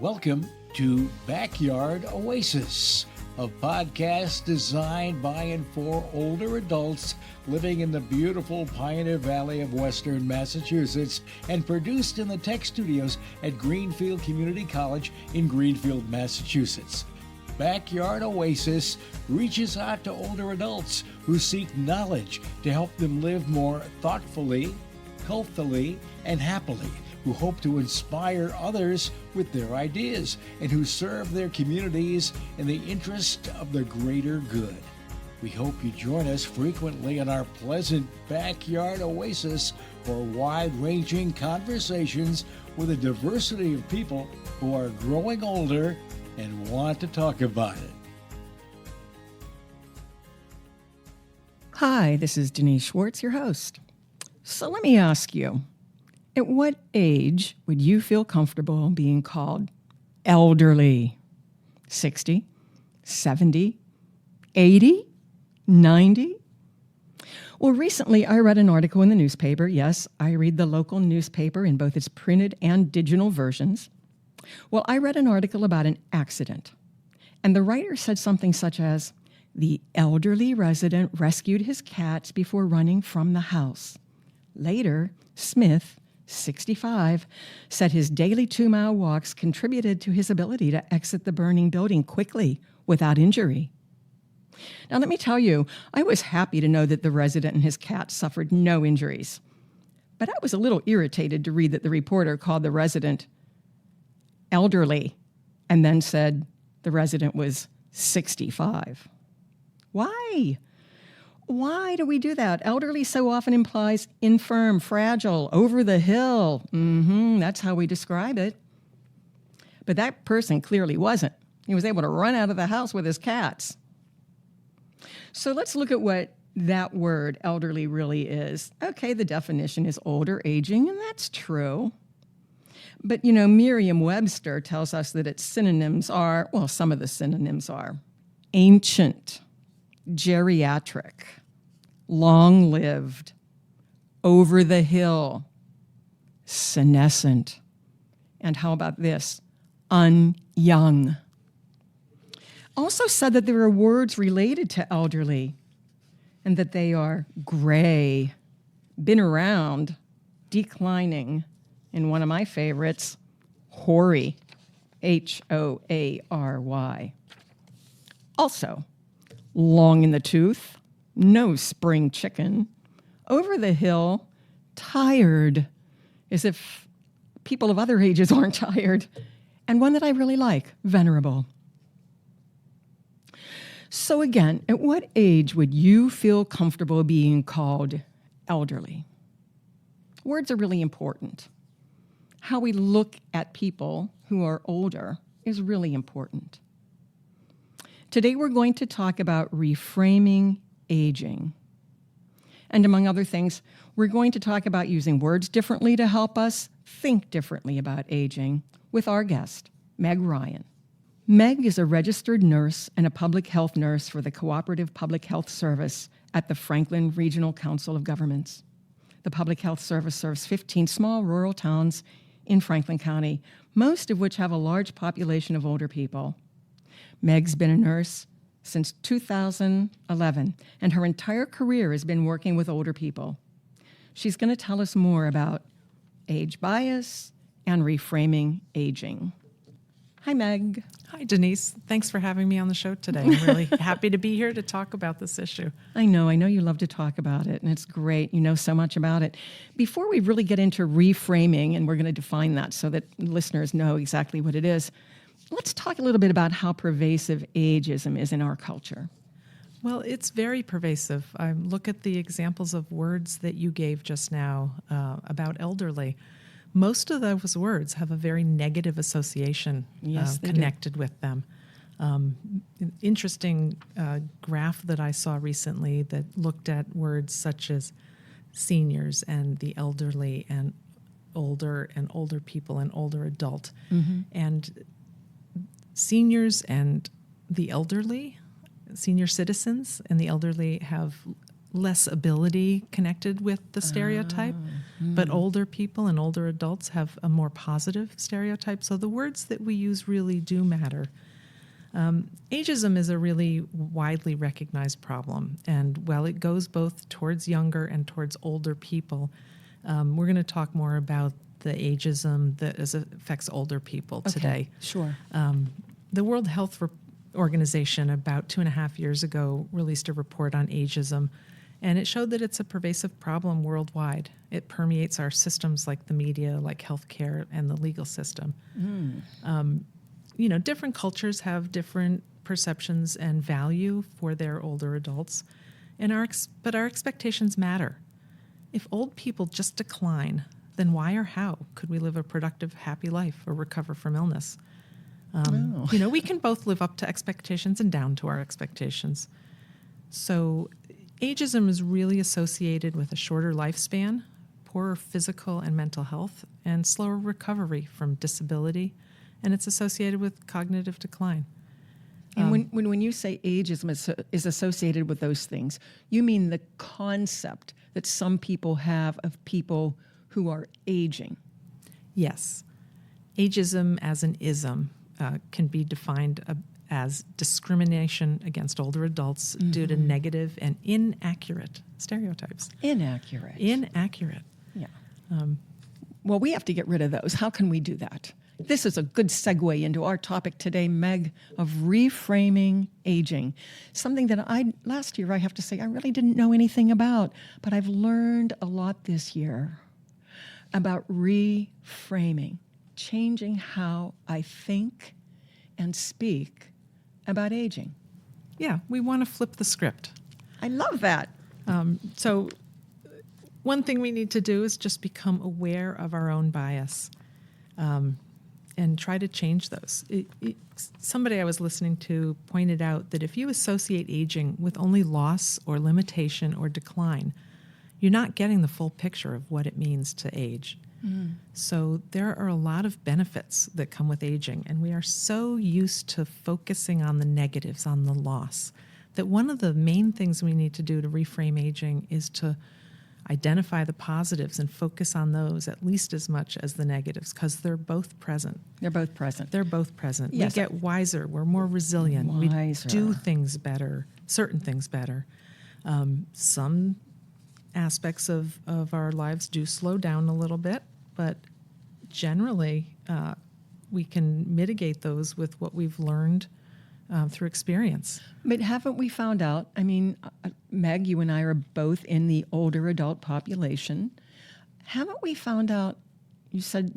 Welcome to Backyard Oasis, a podcast designed by and for older adults living in the beautiful Pioneer Valley of Western Massachusetts and produced in the tech studios at Greenfield Community College in Greenfield, Massachusetts. Backyard Oasis reaches out to older adults who seek knowledge to help them live more thoughtfully, healthily, and happily, who hope to inspire others with their ideas, and who serve their communities in the interest of the greater good. We hope you join us frequently in our pleasant Backyard Oasis for wide-ranging conversations with a diversity of people who are growing older and want to talk about it. Hi, this is Denise Schwartz, your host. So let me ask you, at what age would you feel comfortable being called elderly? 60, 70, 80, 90? Well, recently I read an article in the newspaper. Yes, I read the local newspaper in both its printed and digital versions. Well, I read an article about an accident, and the writer said something such as, "The elderly resident rescued his cats before running from the house. Later, Smith, 65, said his daily 2-mile walks contributed to his ability to exit the burning building quickly without injury." Now, let me tell you, I was happy to know that the resident and his cat suffered no injuries. But I was a little irritated to read that the reporter called the resident elderly and then said the resident was 65. Why? Why do we do that? Elderly so often implies infirm, fragile, over the hill. That's how we describe it. But that person clearly wasn't. He was able to run out of the house with his cats. So let's look at what that word elderly really is. Okay, the definition is older, aging, and that's true. But, Merriam-Webster tells us that its synonyms are, well, some of the synonyms are ancient, geriatric, long-lived, over the hill, senescent, and how about this, unyoung. Also said that there are words related to elderly and that they are gray, been around, declining, and one of my favorites, hoary, Hoary. Also, long in the tooth, no spring chicken, over the hill, tired, as if people of other ages aren't tired, and one that I really like, venerable. So again, at what age would you feel comfortable being called elderly? Words are really important. How we look at people who are older is really important. Today we're going to talk about reframing aging. And among other things, we're going to talk about using words differently to help us think differently about aging with our guest, Meg Ryan. Meg is a registered nurse and a public health nurse for the Cooperative Public Health Service at the Franklin Regional Council of Governments. The Public Health Service serves 15 small rural towns in Franklin County, most of which have a large population of older people. Meg's been a nurse since 2011, and her entire career has been working with older people. She's going to tell us more about age bias and reframing aging. Hi, Meg. Hi, Denise. Thanks for having me on the show today. I'm really happy to be here to talk about this issue. I know you love to talk about it, and it's great. You know so much about it. Before we really get into reframing, and we're going to define that so that listeners know exactly what it is, let's talk a little bit about how pervasive ageism is in our culture. Well, it's very pervasive. Look at the examples of words that you gave just now about elderly. Most of those words have a very negative association connected with them. An interesting graph that I saw recently that looked at words such as seniors and the elderly and older people and older adult. Mm-hmm. And seniors and the elderly, senior citizens and the elderly have less ability connected with the stereotype. But older people and older adults have a more positive stereotype. So the words that we use really do matter. Ageism is a really widely recognized problem. And while it goes both towards younger and towards older people, we're going to talk more about the ageism that affects older people today. Sure. The World Health Organization about 2.5 years ago released a report on ageism, and it showed that it's a pervasive problem worldwide. It permeates our systems like the media, like healthcare, and the legal system. Different cultures have different perceptions and value for their older adults, but our expectations matter. If old people just decline, then why or how could we live a productive, happy life or recover from illness? We can both live up to expectations and down to our expectations. So ageism is really associated with a shorter lifespan, poorer physical and mental health, and slower recovery from disability, and it's associated with cognitive decline. And when you say ageism is associated with those things, you mean the concept that some people have of people who are aging. Yes. Ageism as an ism can be defined as discrimination against older adults due to negative and inaccurate stereotypes. Inaccurate. Yeah. Well, we have to get rid of those. How can we do that? This is a good segue into our topic today, Meg, of reframing aging. Something that last year, I have to say, I really didn't know anything about, but I've learned a lot this year about reframing, changing how I think and speak about aging. Yeah, we want to flip the script. I love that. So one thing we need to do is just become aware of our own bias and try to change those. Somebody I was listening to pointed out that if you associate aging with only loss or limitation or decline, you're not getting the full picture of what it means to age. So there are a lot of benefits that come with aging, and we are so used to focusing on the negatives, on the loss, that one of the main things we need to do to reframe aging is to identify the positives and focus on those at least as much as the negatives, because they're both present. They're both present. Yes. We get wiser. We're more resilient. We do things better, certain things better. Some aspects of our lives do slow down a little bit, but generally we can mitigate those with what we've learned through experience. But haven't we found out, Meg, you and I are both in the older adult population. Haven't we found out, you said,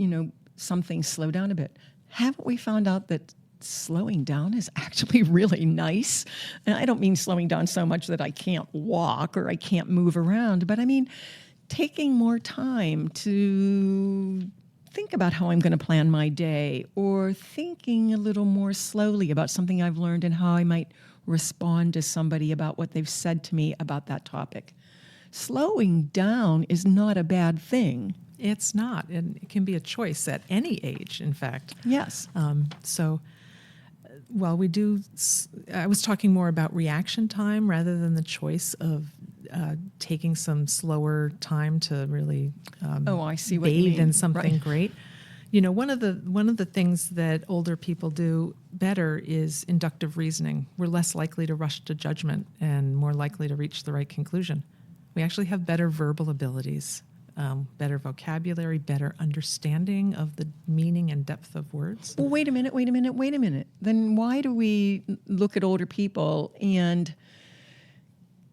some things slow down a bit. Haven't we found out that slowing down is actually really nice? And I don't mean slowing down so much that I can't walk or I can't move around, but I mean taking more time to think about how I'm going to plan my day, or thinking a little more slowly about something I've learned and how I might respond to somebody about what they've said to me about that topic. Slowing down is not a bad thing. It's not, and it can be a choice at any age, in fact. Yes. While we do, I was talking more about reaction time rather than the choice of taking some slower time to really I see what you mean. bathe in something Right. great. One of the things that older people do better is inductive reasoning. We're less likely to rush to judgment and more likely to reach the right conclusion. We actually have better verbal abilities, better vocabulary, better understanding of the meaning and depth of words. Well, wait a minute. Then why do we look at older people and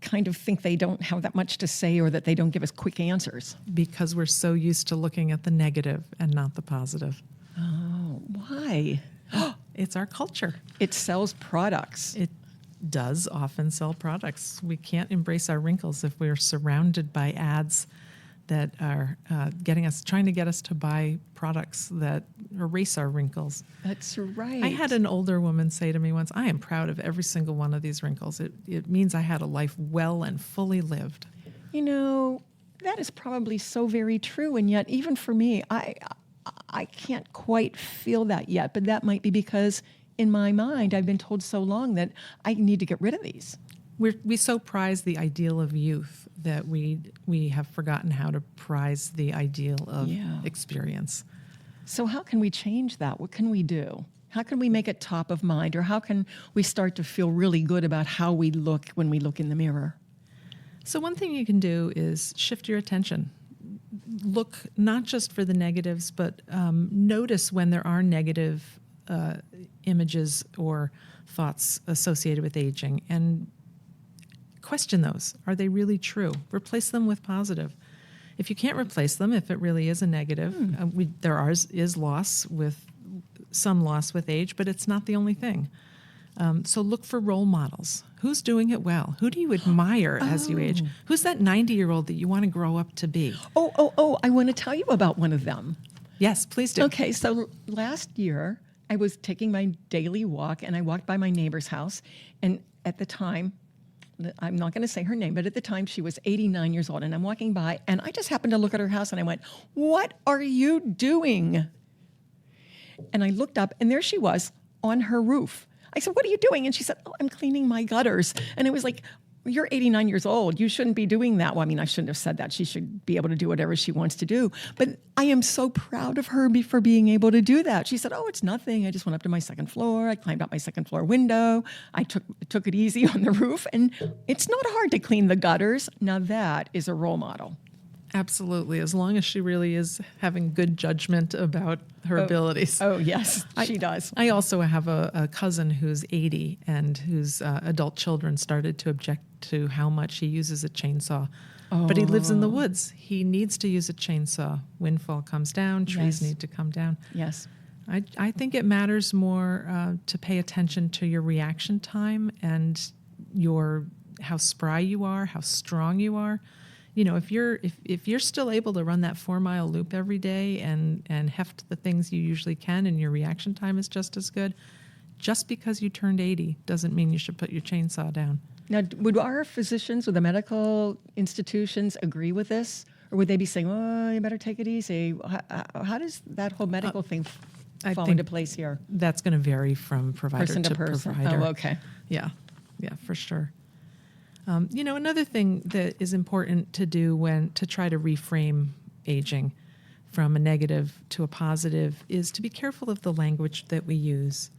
kind of think they don't have that much to say, or that they don't give us quick answers? Because we're so used to looking at the negative and not the positive. Oh, why? It's our culture. It sells products. It does often sell products. We can't embrace our wrinkles if we're surrounded by ads that are trying to get us to buy products that erase our wrinkles. That's right. I had an older woman say to me once, "I am proud of every single one of these wrinkles. It means I had a life well and fully lived." That is probably so very true, and yet even for me, I can't quite feel that yet, but that might be because in my mind I've been told so long that I need to get rid of these. We so prize the ideal of youth that we have forgotten how to prize the ideal of experience. So how can we change that? What can we do? How can we make it top of mind, or how can we start to feel really good about how we look when we look in the mirror? So one thing you can do is shift your attention. Look not just for the negatives, but notice when there are negative images or thoughts associated with aging, and question those. Are they really true? Replace them with positive. If you can't replace them, if it really is a negative, there is loss with some loss with age, but it's not the only thing. So look for role models. Who's doing it well? Who do you admire as you age? Who's that 90-year-old that you want to grow up to be? Oh, I want to tell you about one of them. Yes, please do. Okay, so last year I was taking my daily walk, and I walked by my neighbor's house, and at the time, I'm not going to say her name, but at the time she was 89 years old, and I'm walking by, and I just happened to look at her house, and I went, "What are you doing?" And I looked up, and there she was on her roof. I said, "What are you doing?" And she said, "Oh, I'm cleaning my gutters." And it was like, "You're 89 years old. You shouldn't be doing that." Well, I mean, I shouldn't have said that. She should be able to do whatever she wants to do. But I am so proud of her for being able to do that. She said, "Oh, it's nothing. I just went up to my second floor. I climbed out my second floor window. I took it easy on the roof. And it's not hard to clean the gutters." Now that is a role model. Absolutely, as long as she really is having good judgment about her abilities. Oh, yes, she does. I also have a cousin who's 80 and whose adult children started to object to how much he uses a chainsaw. But he lives in the woods. He needs to use a chainsaw. Windfall comes down, trees need to come down. Yes. I think it matters more to pay attention to your reaction time and how spry you are, how strong you are. You know, if you're still able to run that 4-mile loop every day and heft the things you usually can, and your reaction time is just as good, just because you turned 80 doesn't mean you should put your chainsaw down. Now, would our physicians or the medical institutions agree with this? Or would they be saying, "Oh, you better take it easy"? How does that whole medical thing fall into place here? That's going to vary from provider Person to person. provider. Oh, okay. Yeah, for sure. Another thing that is important to do to try to reframe aging from a negative to a positive is to be careful of the language that we use.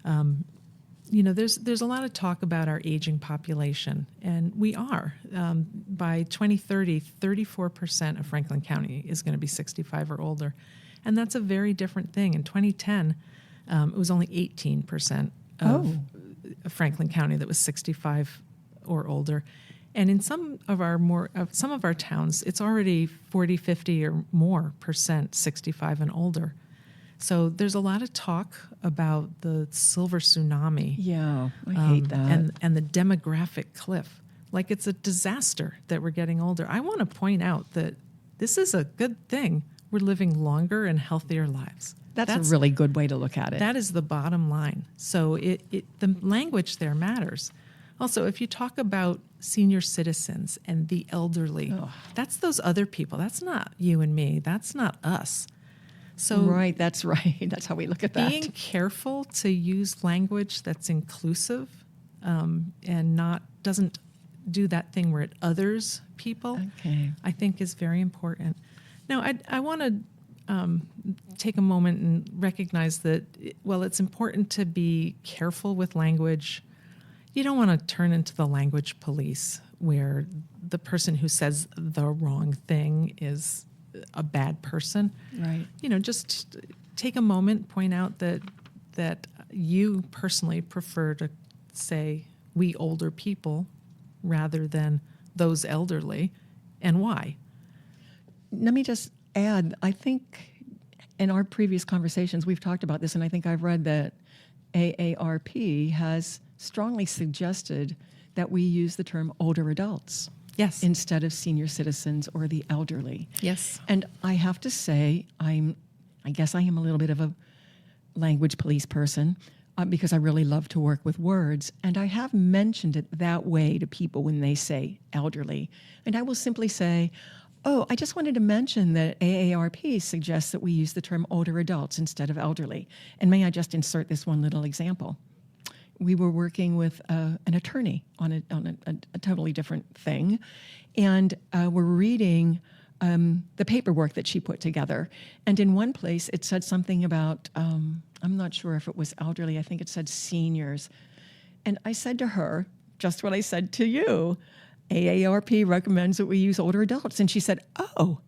There's a lot of talk about our aging population, and we are. By 2030, 34% of Franklin County is going to be 65 or older, and that's a very different thing. In 2010, it was only 18% of Franklin County that was 65 or older. And in some of our towns, it's already 40, 50 or more percent 65 and older. So there's a lot of talk about the silver tsunami. Yeah, I hate that. And the demographic cliff. Like, it's a disaster that we're getting older. I want to point out that this is a good thing. We're living longer and healthier lives. That's a really good way to look at it. That is the bottom line. So the language there matters. Also, if you talk about senior citizens and the elderly, that's those other people. That's not you and me. That's not us. So right, that's right. That's how we look at that. Being careful to use language that's inclusive and doesn't do that thing where it others people, I think is very important. Now, I want to take a moment and recognize that, while it's important to be careful with language, you don't want to turn into the language police where the person who says the wrong thing is a bad person. Right. Just take a moment, point out that you personally prefer to say "we older people" rather than "those elderly," and why. Let me just add, I think in our previous conversations we've talked about this, and I think I've read that AARP has strongly suggested that we use the term older adults. Yes. Instead of senior citizens or the elderly. Yes. And I have to say, I guess I am a little bit of a language police person because I really love to work with words. And I have mentioned it that way to people when they say elderly. And I will simply say, I just wanted to mention that AARP suggests that we use the term older adults instead of elderly. And may I just insert this one little example? we were working with an attorney on a totally different thing, and we're reading the paperwork that she put together. And in one place, it said something about, I'm not sure if it was elderly, I think it said seniors. And I said to her, just what I said to you, AARP recommends that we use older adults. And she said, oh,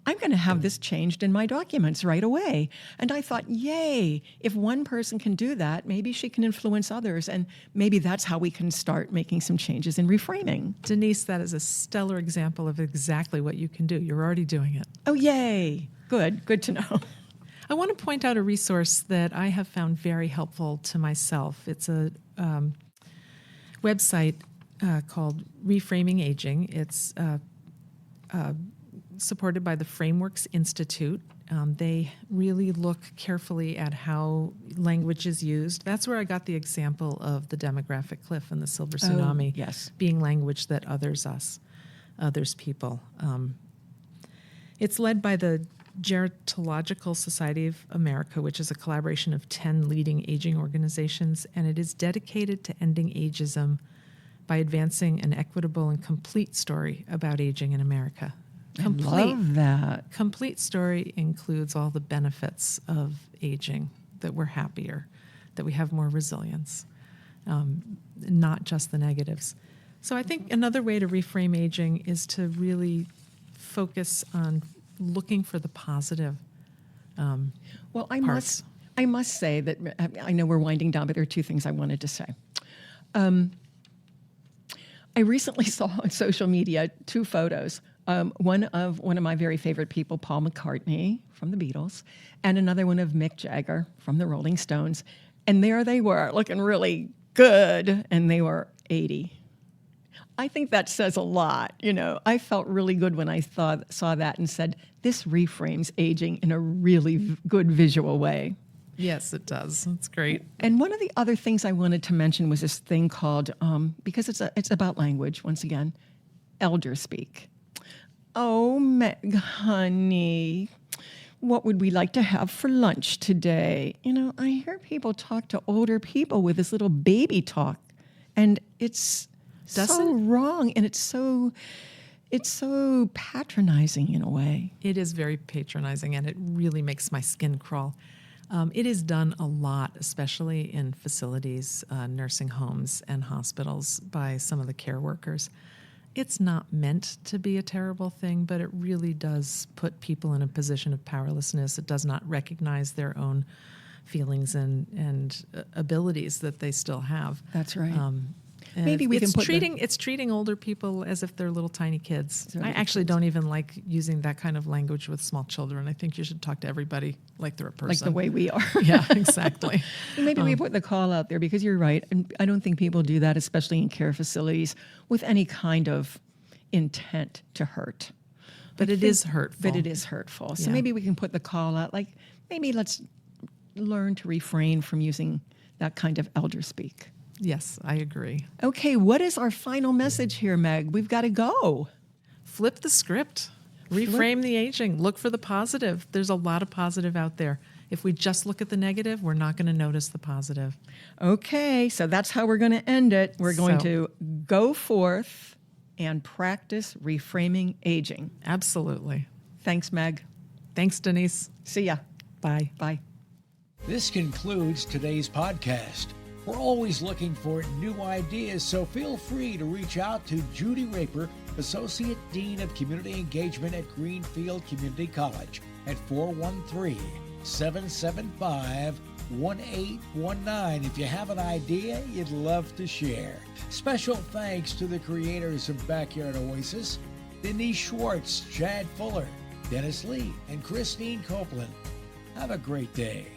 I'm going to have this changed in my documents right away. And I thought, yay, if one person can do that, maybe she can influence others. And maybe that's how we can start making some changes in reframing. Denise, that is a stellar example of exactly what you can do. You're already doing it. Oh, yay. Good to know. I want to point out a resource that I have found very helpful to myself. It's a website called Reframing Aging. It's supported by the Frameworks Institute. They really look carefully at how language is used. That's where I got the example of the demographic cliff and the silver tsunami being language that others us, others people. It's led by the Gerontological Society of America, which is a collaboration of 10 leading aging organizations, and it is dedicated to ending ageism by advancing an equitable and complete story about aging in America. I love that. Complete story includes all the benefits of aging, that we're happier, that we have more resilience, not just the negatives. So I think another way to reframe aging is to really focus on looking for the positive Well, I parts. must say that I know we're winding down, but there are two things I wanted to say. I recently saw on social media two photos. One of my very favorite people, Paul McCartney from the Beatles, and another one of Mick Jagger from the Rolling Stones. And there they were, looking really good, and they were 80. I think that says a lot. You know, I felt really good when I saw that and said, this reframes aging in a really good visual way. Yes, it does. It's great. And one of the other things I wanted to mention was this thing called, because it's about language, once again, elder speak. Oh, Meg, honey, what would we like to have for lunch today? You know, I hear people talk to older people with this little baby talk, and it's so wrong, and it's so patronizing in a way. It is very patronizing, and it really makes my skin crawl. It is done a lot, especially in facilities, nursing homes, and hospitals by some of the care workers. It's not meant to be a terrible thing, but it really does put people in a position of powerlessness. It does not recognize their own feelings and abilities that they still have. That's right. Maybe we can put it's treating older people as if they're little tiny kids. I actually don't even like using that kind of language with small children. I think you should talk to everybody like they're a person. Like the way we are. Yeah, exactly. Maybe we put the call out there, because you're right. And I don't think people do that, especially in care facilities, with any kind of intent to hurt. But it is hurtful. But it is hurtful. So maybe we can put the call out, like, maybe let's learn to refrain from using that kind of elder speak. Yes, I agree. Okay, what is our final message here, Meg? We've got to go. Flip the script. Reframe the aging. Look for the positive. There's a lot of positive out there. If we just look at the negative, we're not going to notice the positive. Okay, so that's how we're going to end it. We're going to go forth and practice reframing aging. Absolutely. Thanks, Meg. Thanks, Denise. See ya. Bye. Bye. This concludes today's podcast. We're always looking for new ideas, so feel free to reach out to Judy Raper, Associate Dean of Community Engagement at Greenfield Community College, at 413-775-1819. If you have an idea you'd love to share. Special thanks to the creators of Backyard Oasis, Denise Schwartz, Chad Fuller, Dennis Lee, and Christine Copeland. Have a great day.